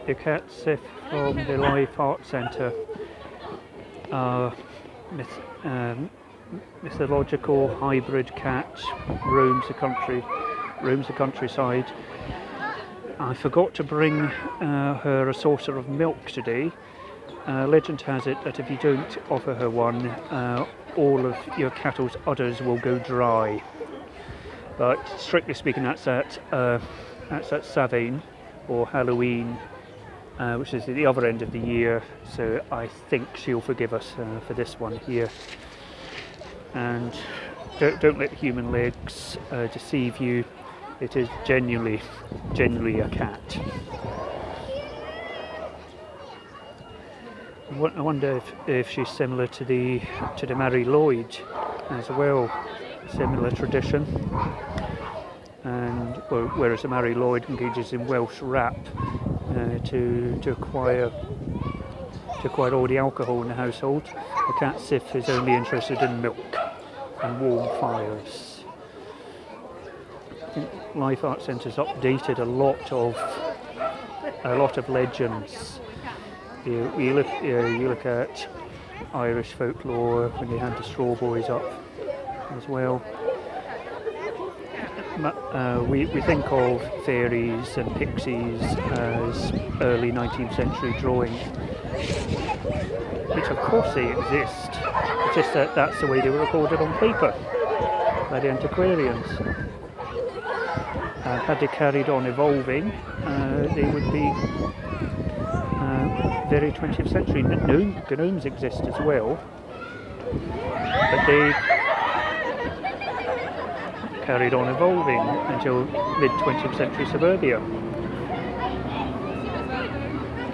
the Cat Sìth from the Lyth Arts Centre are mythological hybrid cat, roams the countryside. I forgot to bring her a saucer of milk today. Legend has it that if you don't offer her one, all of your cattle's udders will go dry. But strictly speaking, that's at Samhain or Halloween, which is at the other end of the year. So I think she'll forgive us for this one here. And don't let human legs deceive you. It is genuinely a cat. I wonder if she's similar to the Mary Lloyd as well, similar tradition. And whereas the Mary Lloyd engages in Welsh rap to acquire all the alcohol in the household, the Cat Sìth is only interested in milk and warm fires. I think Lyth Arts Centre's updated a lot of legends. You look at Irish folklore when they had the straw boys up as well. We think of fairies and pixies as early 19th century drawings, which of course they exist. It's just that that's the way they were recorded on paper by the antiquarians. Had they carried on evolving, they would be very 20th century. Gnomes exist as well, but they carried on evolving until mid 20th century suburbia.